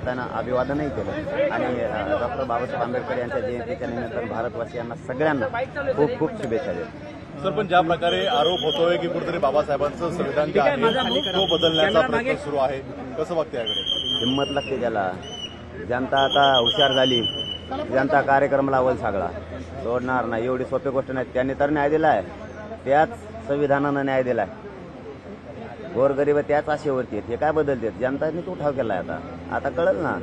निमित्तानं अभिवादनही केलं आणि डॉक्टर बाबासाहेब आंबेडकर यांच्या जयंतीच्या निमित्तानं भारतवासियांना सगळ्यांना खूप खूप शुभेच्छा देतो। सर, पण ज्या प्रकारे आरोप होतोय की कुठेतरी बाबासाहेबांचं संविधान जे आहे तो बदलण्याचा प्रयत्न सुरू आहे, कसं बघते याकडे? हिंमत लागते त्याला। जनता आता हुशार झाली, जनता कार्यक्रम लावल सगळा, सोडणार नाही। एवढी सोपी गोष्ट नाही। त्यांनी तर न्याय दिलाय, त्याच संविधानानं न्याय दिलाय। गोरगरीब त्याच आशेवरती आहेत, हे काय बदलते? जनताने तो उठाव केलाय, आता कळलं ना।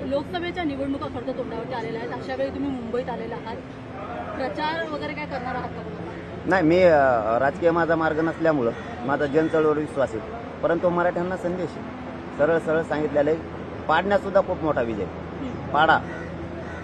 लोकसभेच्या निवडणुका खरं तोंडावरती आलेल्या आहेत, अशा वेळी तुम्ही मुंबईत आलेला आहात, प्रचार वगैरे काय करणार आहात का? नाही, मी राजकीय माझा मार्ग नसल्यामुळं माझा जनचळवळीवर विश्वास आहे, परंतु मराठ्यांना संदेश सरळ सरळ सांगितलेलं आहे, पाडण्यात सुद्धा खूप मोठा विजय। पाडा,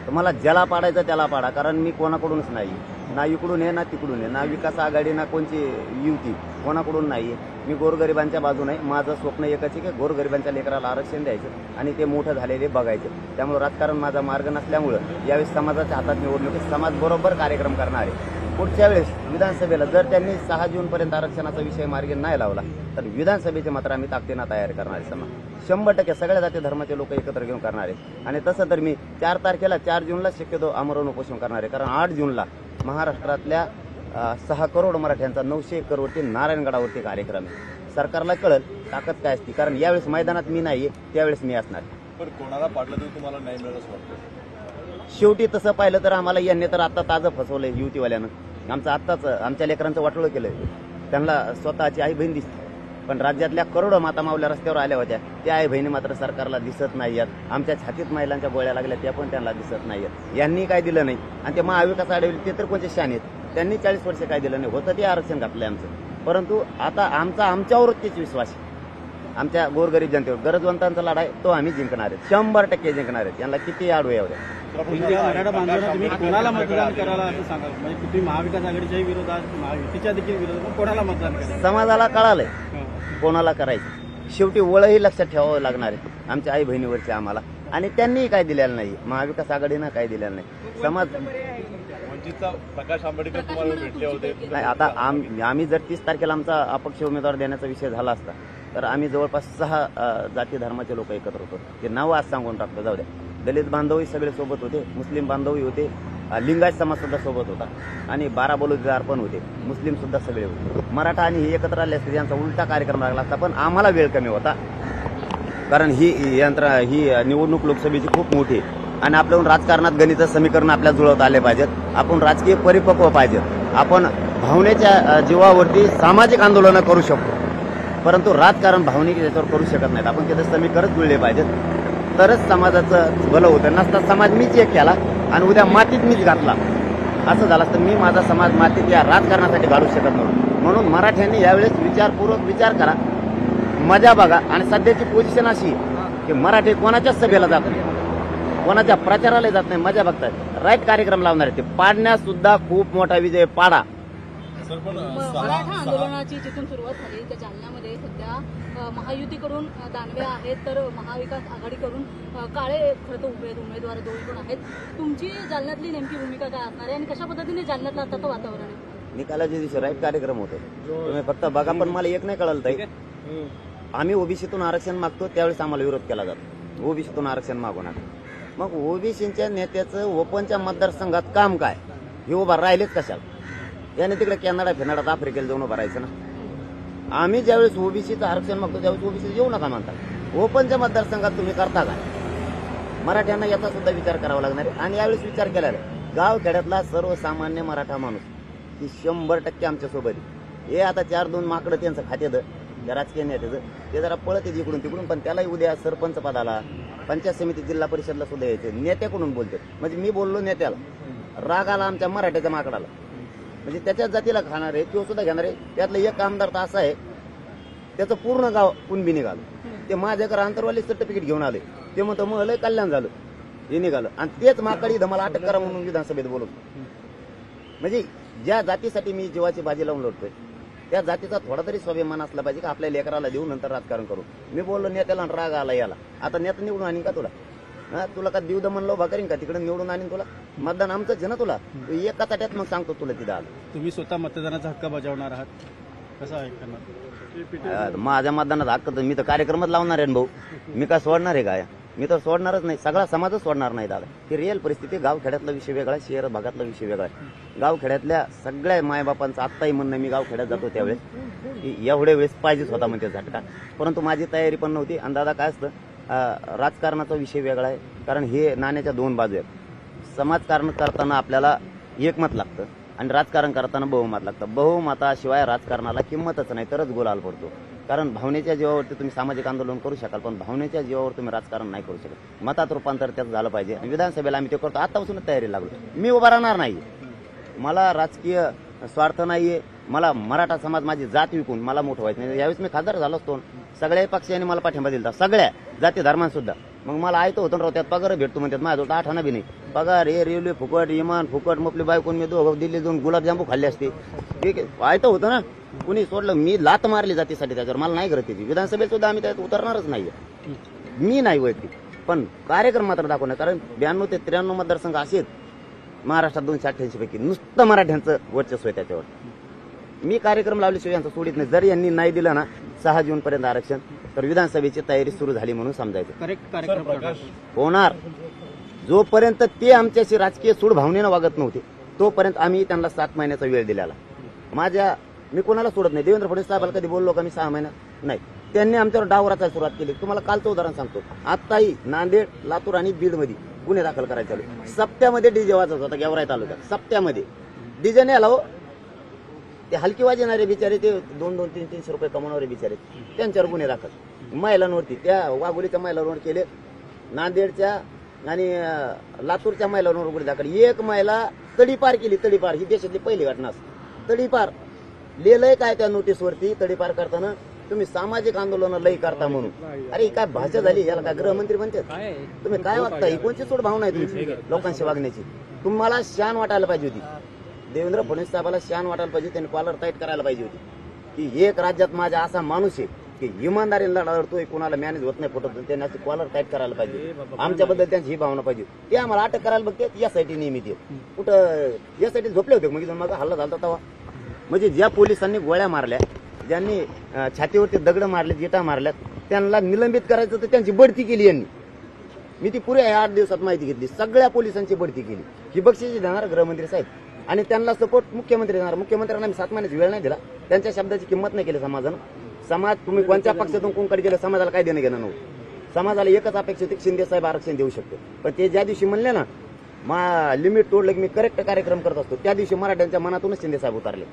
तुम्हाला ज्याला पाडायचं त्याला पाडा, कारण मी कोणाकडूनच नाही, ना इकडून आहे ना तिकडून आहे, ना विकास आघाडी ना कोणची युती, कोणाकडून नाही। मी गोरगरिबांच्या बाजूने आहे। माझं स्वप्न एकच आहे की गोरगरिबांच्या लेकराला आरक्षण द्यायचं आणि ते मोठं झालेले बघायचे। त्यामुळे राजकारण माझा मार्ग नसल्यामुळं यावेळी समाजाच्या हातात निवडणुकीत समाज बरोबर कार्यक्रम करणार आहे। पुढच्या वेळेस विधानसभेला जर त्यांनी 6 जूनपर्यंत आरक्षणाचा विषय मार्गी नाही लावला तर विधानसभेचे मात्र आम्ही ताकदीनं तयार करणार आहे। समाज 100% सगळ्या जाती धर्माचे लोक एकत्र घेऊन करणार आहे। आणि तसं तर मी 4 तारखेला 4 जूनला शक्यतो आमरण उपोषण करणार आहे, कारण 8 जूनला महाराष्ट्रातल्या 6 करोड मराठ्यांचा 900 एकरवरती नारायणगडावरती कार्यक्रम आहे। सरकारला कळल ताकद काय असते, कारण यावेळेस मैदानात मी नाहीये, त्यावेळेस मी असणार। पण कोणाला पाडलं तर तुम्हाला नाही मिळत असं वाटतं? शेवटी तसं पाहिलं तर आम्हाला यांनी तर आता ताजं फसवलंय युतीवाल्यानं। आमचं आत्ताच आमच्या लेकरांचं वाटोळं केलंय। त्यांना स्वतःची आई बहीण दिसते, पण राज्यातल्या करोडो माता मावल्या रस्त्यावर आल्या होत्या, त्या आई बहिणी मात्र सरकारला दिसत नाहीयेत। आमच्या छातीत महिलांच्या गोळ्या लागल्या, त्या पण त्यांना दिसत नाहीयेत। यांनी काय दिलं नाही, आणि ते महाविकास आघाडी ते तर कोणते शान आहेत, त्यांनी 40 वर्ष काय दिलं नाही, होतं ते आरक्षण घातलंय आमचं। परंतु आता आमच्यावरतीच विश्वास आहे, आमच्या गोरगरीब जनतेवर। गरजवंतांचा लढा आहे तो आम्ही जिंकणार आहे, 100% जिंकणार आहेत। यांना किती आडू एवढ्या मराठा बांधवांना तुम्ही कोणाला मतदान करायला असं सांगा, म्हणजे तुम्ही महाविकास आघाडीच्याही विरोधात, महायुतीच्या देखील विरोधात, कोणाला मतदान करायचं? समाजाला कळालंय कोणाला करायचं। शेवटी वळही लक्षात ठेवावं लागणार आहे आमच्या आई बहिणीवरची आम्हाला, आणि त्यांनीही काय दिलेलं नाही, महाविकास आघाडीनं काय दिलेलं नाही। समाज वंचितचा प्रकाश आंबेडकर तुम्हाला भेटले होते? नाही, आता आम्ही जर 30 तारखेला आमचा अपक्ष उमेदवार देण्याचा विषय झाला असता तर आम्ही जवळपास 6 जाती धर्माचे लोक एकत्र होतो। ते नाव आज सांगून टाकतो, जाऊ द्या। दलित बांधवही सगळे सोबत होते, मुस्लिम बांधवही होते, लिंगायत समाज सुद्धा सोबत होता, आणि 12 बलुतेदार पण होते, मुस्लिम सुद्धा सगळे होते। मराठा आणि हे एकत्र आले असते यांचा उलटा कार्यक्रम लागला असता, पण आम्हाला वेळ कमी होता, कारण ही निवडणूक लोकसभेची खूप मोठी आहे, आणि आपल्याहून राजकारणात गणित समीकरण आपल्याला जुळवता आले पाहिजेत। आपण राजकीय परिपक्व पाहिजेत, आपण भावनेच्या जीवावरती सामाजिक आंदोलनं करू शकतो, परंतु राजकारण भावनिक याच्यावर करू शकत नाहीत। आपण तिथे समीकरण जुळले पाहिजेत, तरच समाजाचं भलं होतं। नसता समाज मीच एक केला आणि उद्या मातीत मीच घातला असं झालं असतं, मी माझा समाज मातीत या राजकारणासाठी घालू शकत नव्हतो। म्हणून मराठ्यांनी यावेळेस विचारपूर्वक विचार करा, मजा बघा। आणि सध्याची पोझिशन अशी की मराठी कोणाच्याच सभेला जात नाही, कोणाच्या प्रचाराला जात नाही, मजा बघतात। राईट कार्यक्रम लावणार आहे, ते पाडण्यास सुद्धा खूप मोठा विजय। पाडा। मराठा आंदोलनाची जिथून सुरुवात झाली त्या जालन्यामध्ये सध्या महायुतीकडून दानवे आहेत, तर महाविकास आघाडीकडून काळे खरं तर उमेदवार दोन पण आहेत। तुमची जालन्यातली नेमकी भूमिका काय असणार आहे, आणि कशा पद्धतीने जालन्यातलं आताचं वातावरण आहे? निकालाच्या दिवशी राईट कार्यक्रम होतो, तुम्ही फक्त बघा। पण मला एक नाही कळलं ताई, आम्ही ओबीसीतून आरक्षण मागतो त्यावेळेस आम्हाला विरोध केला जातो, ओबीसीतून आरक्षण मागू नका। मग ओबीसीच्या नेत्याचं ओपनच्या मतदारसंघात काम काय, हे उभा राहिलेच कशाला? याने तिकडे कॅनडा फिनाडात आफ्रिकेला जाऊन उभं राहायचं ना। आम्ही ज्यावेळेस ओबीसीचं आरक्षण मागतो त्यावेळेस ओबीसी येऊ नका म्हणतात। ओपनच्या मतदारसंघात तुम्ही करता का? मराठ्यांना याचा सुद्धा विचार करावा लागणार आहे, आणि यावेळेस विचार केला आहे। गाव खेड्यातला सर्वसामान्य मराठा माणूस ही 100% आमच्या सोबत आहे। हे आता 4-2 माकडं त्यांचं खात्याचं, त्या राजकीय नेत्याचं, ते जरा पळत येते इकडून तिकडून, पण त्यालाही उद्या सरपंच पदाला, पंचायत समिती, जिल्हा परिषदला सुद्धा यायचे। नेत्याकडून बोलते, म्हणजे मी बोललो नेत्याला, राग आला आमच्या मराठ्याच्या माकडाला, म्हणजे त्याच्याच जातीला खाणार आहे, तो सुद्धा घेणार आहे। त्यातलं एक आमदार तर असा आहे, त्याचं पूर्ण गाव कुणबी निघालं, ते माझ्याकडे आंतरवाली सर्टिफिकेट घेऊन आले, ते म्हणतो मग लय कल्याण झालं, हे निघालं, आणि तेच माकडी इथं मला अटक करा म्हणून विधानसभेत बोलवतो। म्हणजे ज्या जातीसाठी मी जीवाची बाजी लावून लढतोय त्या जातीचा थोडा तरी स्वाभिमान असला पाहिजे की आपल्या लेकराला देऊ नंतर राजकारण करू। मी बोललो नेत्याला राग आला याला, आता नेता निवडून आणीन का तुला? तुला का देऊ द म्हणलं उभा करीन का? तिकडे निवडून आणीन तुला? मतदान आमचंच आहे ना, तुला एका ताट्यात मग सांगतो तुला तिथं आलं। तुम्ही स्वतः मतदानाचा हक्क बजावणार आहात, कसं आहे करणार? माझ्या मतदानात हक्क तर मी तर कार्यक्रमच लावणार आहे ना भाऊ. मी काय सोडणार आहे काय? मी तर सोडणारच नाही, सगळा समाजच सोडणार नाही दादा. ही रिअल परिस्थिती. गावखेड्यातला विषय वेगळा आहे, शहर भागातला विषय वेगळा आहे. गावखेड्यातल्या सगळ्या मायबापांचं आत्ताही म्हणणं, मी गावखेड्यात जातो त्यावेळेस की एवढ्या वेळेस पाहिजेच होता म्हणजे झटका, परंतु माझी तयारी पण नव्हती. आणि दादा काय असतं, राजकारणाचा विषय वेगळा आहे, कारण हे नाण्याच्या दोन बाजू आहेत. समाजकारण करताना आपल्याला एकमत लागतं आणि राजकारण करताना बहुमत लागतं. बहुमताशिवाय राजकारणाला किंमतच नाही, तरच गुलाल पडतो. कारण भावनेच्या जीवावरती तुम्ही सामाजिक आंदोलन करू शकाल, पण भावनेच्या जीवावर तुम्ही राजकारण नाही करू शकत. मतात रूपांतर त्याचं झालं पाहिजे. आणि विधानसभेला आम्ही ते करतो, आतापासूनच तयारी लागलो. मी उभा राहणार नाही, मला राजकीय स्वार्थ नाहीये. मला मराठा समाज, माझी जात विकून मला मोठं व्हायचं नाही. यावेळेस मी खासदार झालो असतो, सगळ्या पक्षांनी मला पाठिंबा दिला, सगळ्या जाती धर्मांसुद्धा. मग मला आयतं होतं राव, त्यात पगार भेटतो म्हणतात. माझ्याजवळ 8 आणा बी नाही पगार. हे रेल्वे फुकट, विमान फुकट, मपली बायकोन मी दिल्ली जाऊन गुलाबजांबू खाल्ले असते. ठीक आहे, आयतं होतं ना, कुणी सोडलं. मी लात मारली जातीसाठी, त्याच्यावर मला नाही करत त्याची. विधानसभेत सुद्धा आम्ही त्यात उतरणारच नाहीये, मी नाही वैयक्तिक. पण कार्यक्रम मात्र दाखवणार, कारण 92 ते 93 मतदारसंघ असे महाराष्ट्रात 288 पैकी नुसतं मराठ्यांचं वर्चस्व आहे त्याच्यावर. मी कार्यक्रम लावल्याशिवाय यांचं सोडित नाही. जर यांनी नाही दिलं ना 6 जून पर्यंत आरक्षण, तर विधानसभेची तयारी सुरू झाली म्हणून समजायचं. करेक्ट कार्यक्रम होणार. जोपर्यंत ते आमच्याशी राजकीय सूड भावनेनं वागत नव्हते, तोपर्यंत आम्ही त्यांना 7 महिन्याचा वेळ दिलेला. मी कोणाला सोडत नाही. देवेंद्र फडणवीस साहेबांना कधी बोललो का मी 6 महिन्यात? नाही. त्यांनी आमच्यावर डावराचा सुरुवात केली. तुम्हाला कालचं उदाहरण सांगतो. आताही नांदेड, लातूर आणि बीडमध्ये गुन्हे दाखल करायचे चालू. सप्त्यामध्ये डीजे वाजत होता गेवराई तालुक्यात. सप्त्यामध्ये डीजे नाही आला हो. ते हलकी वाजणारे बिचारे, ते 200, 300 रुपये कमवणारे बिचारे, त्यांच्यावर गुन्हे दाखल. महिलांवरती, त्या वाघोलीच्या महिलांवर केले, नांदेडच्या आणि लातूरच्या महिलांवर गुन्हे दाखल. एक महिला तडीपार केली. तडीपार ही देशातली पहिली घटना असते. तडीपार लिहिलंय काय त्या नोटीसवरती, तडीपार करताना तुम्ही सामाजिक आंदोलन लई करता म्हणून. अरे काय भाषा झाली, याला काय गृहमंत्री म्हणतात? तुम्ही काय वागता? ही कोणची सोड भावना आहे तुमची लोकांशी वागण्याची? तुम्हाला शान वाटायला पाहिजे होती. देवेंद्र फडणवीस साहेबाला शान वाटायला पाहिजे. त्यांनी कॉलर टाईट करायला पाहिजे होती की एक राज्यात माझा असा माणूस आहे की इमानदारीला लढतोय, कोणाला मॅनेज होत नाही फुटत. त्यांनी अशी कॉलर टाईट करायला पाहिजे. आमच्याबद्दल त्यांची ही भावना पाहिजे. ते आम्हाला अटक करायला बघते यासाठी नियमित. कुठं यासाठी झोपले होते मग हल्ला झाला तेव्हा. म्हणजे ज्या पोलिसांनी गोळ्या मारल्या, ज्यांनी छातीवरती दगड मारले, जिटा मारल्यात, त्यांना निलंबित करायचं तर त्यांची बढती केली यांनी. मी ती पुऱ्या 8 दिवसात माहिती घेतली. सगळ्या पोलिसांची बढती केली. ही बक्षीस देणार गृहमंत्री साहेब आणि त्यांना सपोर्ट मुख्यमंत्री देणार. मुख्यमंत्र्यांना मी 7 महिन्याची वेळ नाही दिला. त्यांच्या शब्दाची किंमत नाही केली समाजानं. समाज तुम्ही कोणत्या पक्षातून कोणकडे गेलं, समाजाला काय देणं घेणं नव्हतं. समाजाला एकच अपेक्षा होती, शिंदे साहेब आरक्षण देऊ शकतो. पण ते ज्या दिवशी म्हणले ना लिमिट तोडलं की मी करेक्ट कार्यक्रम करत असतो, त्या दिवशी मराठ्यांच्या मनातूनच शिंदे साहेब उतरले.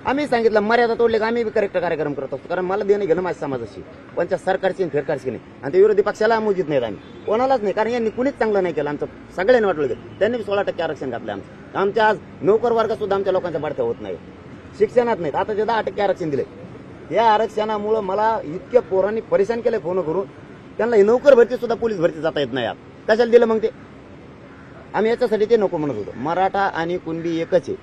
आम्ही सांगितलं मर्यादा तोडले का आम्ही करेक्ट कार्यक्रम करत असतो, कारण मला देणं घेणं माझ्या समाजाशी, कोणत्या सरकारची फेरकारची नाही. आणि ते विरोधी पक्षाला मोजित नाहीत आम्ही, कोणालाच नाही. कारण यांनी कुणीच चांगलं नाही केलं. आमचं सगळ्यांनी वाटलं त्यांनी 16% आरक्षण घातलं. आमच्या आज नोकर वर्ग सुद्धा आमच्या लोकांच्या बढत्या होत नाही, शिक्षणात नाहीत. आता ते 10% आरक्षण दिले. या आरक्षणामुळे मला इतक्या पोरांनी परेशान केलंय फोन करून. त्यांना नोकर भरती सुद्धा पोलीस भरती जाता येत नाही. कशाला दिलं मग ते? आम्ही याच्यासाठी ते नको म्हणत होतो. मराठा आणि कुणबी एकच आहे.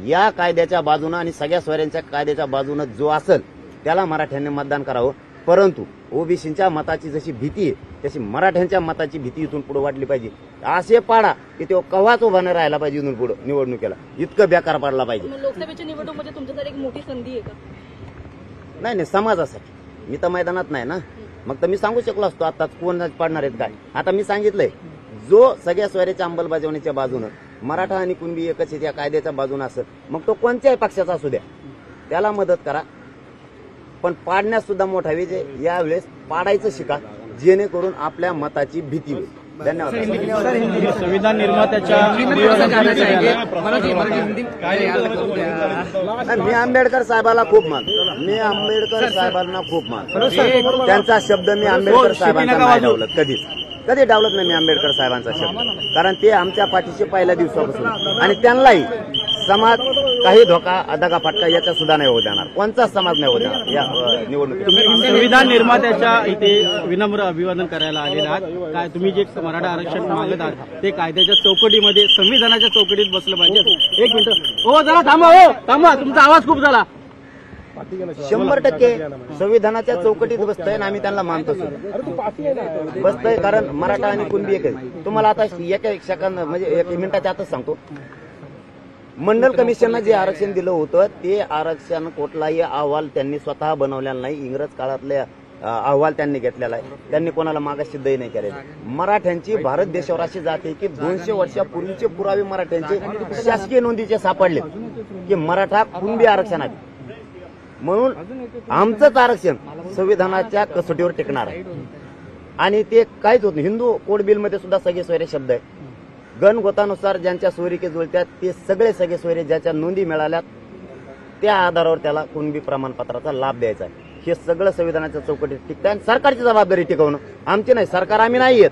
या कायद्याच्या बाजूनं आणि सगळ्या सोयऱ्यांच्या कायद्याच्या बाजूनं जो असेल त्याला मराठ्यांनी मतदान करावं. परंतु ओबीसीच्या मताची जशी भीती आहे तशी मराठ्यांच्या मताची भीती इथून पुढे वाढली पाहिजे. असे पाडा की तो कव्हाच उभा नाही राहायला पाहिजे इथून पुढे निवडणुकीला, इतकं बेकार पडला पाहिजे. लोकसभेची निवडणूक म्हणजे तुमच्यासाठी एक मोठी संधी आहे का? नाही समाजासाठी. मी तर मैदानात नाही ना, मग तर मी सांगू शकलो असतो आताच कोण पाडणार आहेत काय. आता मी सांगितलंय, जो सगळ्या सोयऱ्याच्या अंमलबजावणीच्या बाजूनं मराठा आणि कुणबी एकच या कायद्याच्या बाजूनं असेल, मग तो कोणत्याही पक्षाचा असू द्या, त्याला मदत करा. पण पाडण्यास सुद्धा मोठा विजय. यावेळेस पाडायचं शिका, जेणेकरून आपल्या मताची भीती होईल. धन्यवाद. संविधान निर्मात्याच्या मी आंबेडकर साहेबाला खूप मानतो. मी आंबेडकर साहेबांना खूप मानतो. त्यांचा शब्द मी आंबेडकर साहेबांचा नाही डावलत, कधी डावलत नाही मी आंबेडकर साहेबांचा शब्द. कारण ते आमच्या पाठीशी पहिल्या दिवसापासून, आणि त्यांनाही समाज काही धोका दगा फटका याचा सुद्धा नाही होऊ देणार. कोणताच समाज नाही होऊ देणार या निवडणुकीत. संविधान निर्मात्याच्या इथे विनम्र अभिवादन करायला आलेले आहात. काय तुम्ही जे मराठा आरक्षण मागत आहात ते कायद्याच्या चौकटीमध्ये, संविधानाच्या चौकटीत बसलं पाहिजे. 1 मिनिट हो, जरा थांबा, तुमचा आवाज खूप झाला. 100% संविधानाच्या चौकटीत बसतंय आणि आम्ही त्यांना मानतो बसतंय. कारण मराठा आणि कुणबी एक आहे. तुम्हाला आता एका सेकंद म्हणजे 1 मिनिटाच्या आतच सांगतो, मंडल कमिशननं जे आरक्षण दिलं होतं ते आरक्षण कुठलाही अहवाल त्यांनी स्वतः बनवलेला नाही. इंग्रज काळातले अहवाल त्यांनी घेतलेला आहे. त्यांनी कोणाला मागाससिद्धही नाही केलेलं. मराठ्यांची भारत देशावर अशी जाते की 200 वर्षापूर्वीचे पुरावे मराठ्यांचे शासकीय नोंदीचे सापडले की मराठा कुणबी आरक्षण आहे. म्हणून आमचंच आरक्षण संविधानाच्या कसोटीवर टिकणार आहे आणि ते काहीच होत नाही. हिंदू कोड बिलमध्ये सुद्धा सगळे सोयरे शब्द आहे. गणगोतानुसार ज्यांच्या सोयरिके जुळत्यात ते सगळे सगळे सोयरे ज्याच्या नोंदी मिळाल्यात त्या आधारावर त्याला कुणबी प्रमाणपत्राचा लाभ द्यायचा आहे. हे सगळं संविधानाच्या चौकटीत टिकतं आणि सरकारची जबाबदारी टिकवणं आमची नाही. सरकार आम्ही नाही येत.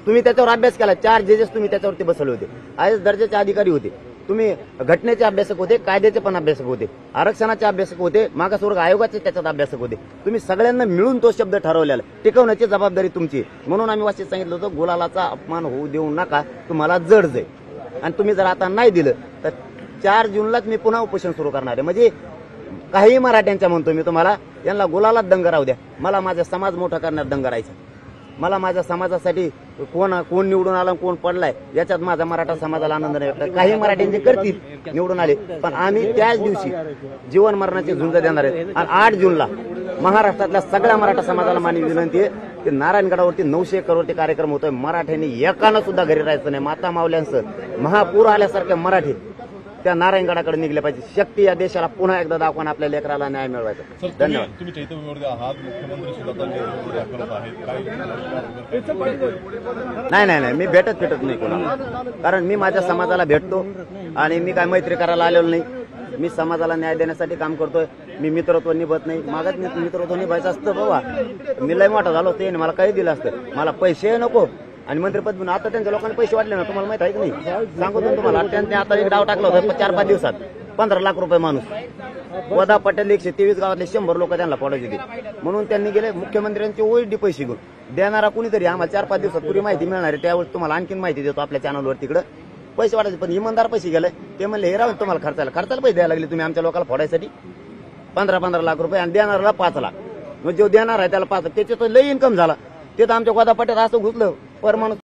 तुम्ही त्याच्यावर अभ्यास केला. 4 जजेस तुम्ही त्याच्यावरती बसवले होते. आयएस दर्जाचे अधिकारी होते. तुम्ही घटनेचे अभ्यासक होते, कायद्याचे पण अभ्यासक होते, आरक्षणाचे अभ्यासक होते, मागासवर्ग आयोगाचे त्याच्यात अभ्यासक होते. तुम्ही सगळ्यांना मिळून तो शब्द ठरवलेला. टिकवण्याची जबाबदारी तुमची. म्हणून आम्ही वाचित सांगितलं होतं गुलालाचा अपमान होऊ देऊ नका, तुम्हाला जड जाईल. आणि तुम्ही जर आता नाही दिलं तर 4 जूनलाच मी पुन्हा उपोषण सुरू करणार आहे. म्हणजे काही मराठ्यांच्या म्हणतो मी तुम्हाला, यांना गुलालात दंग राहू द्या. मला माझा समाज मोठा करण्यात दंग राहायचा. मला माझ्या समाजासाठी कोण निवडून आला कोण पडलाय याच्यात माझा मराठा समाजाला आनंद नाही वाटत. काही मराठ्यांचे करतील निवडून आले, पण आम्ही त्याच दिवशी जीवन मरणाची झुंज देणार आहे. आणि 8 जूनला महाराष्ट्रातल्या सगळ्या मराठा समाजाला माझी विनंती आहे की नारायणगडावरती 900 करोडचे कार्यक्रम होतोय. मराठ्यांनी एकानं सुद्धा घरी राहायचं नाही. माता मावल्यांसह महापूर आल्यासारखे मराठी त्या नारायणगडाकडे निघले पाहिजे. शक्ती या देशाला पुन्हा एकदा दाखवून आपल्या लेकराला न्याय मिळवायचा. सर, धन्यवाद. तुम्ही चैतन्यविरोधी आहात, मुख्यमंत्री सुद्धा चैतन्यविरोधी दाखवत आहेत. नाही मी भेटत नाही कोणाला. कारण मी माझ्या समाजाला भेटतो आणि मी काय मैत्री करायला आलेलो नाही. मी समाजाला न्याय देण्यासाठी काम करतोय. मी मित्रत्व निभत नाही. मागत मित्रत्व निभायचं असतं बाबा. मी लय मोठा झालो ते मला काही दिलं असतं. मला पैसे नको आणि मंत्रिपद म्हणून आता त्यांच्या लोकांनी पैसे वाटले ना, तुम्हाला माहित आहे की नाही? सांगतो तुम्हाला. त्यांनी आता एक डाव टाकला होता 4-5 दिवसात 15 लाख रुपये माणूस. वदा पटेल 123 गावातले 100 लोक त्यांना पडायचे होते. म्हणून त्यांनी गेले मुख्यमंत्र्यांचे ओढी पैसे घेऊन. देणारा कुणीतरी आम्हाला 4-5 दिवसात पुरी माहिती मिळणार आहे. त्यावेळेस तुम्हाला आणखीन माहिती देतो आपल्या चॅनलवर. तिकडे पैसे वाटायचे पण इमानदार पैसे गेले. ते म्हणले हे राहून तुम्हाला खर्चाला पैसे द्यायला लागले तुम्ही आमच्या लोकांना फोडायसाठी 15-15 लाख रुपये आणि देणाऱ्याला 5 लाख. मग जो देणार आहे त्याला 5 लाख. त्याचे तर लई इन्कम झाला. ते तर आमच्या गोदा पटेल असं घुसलं पर माणूस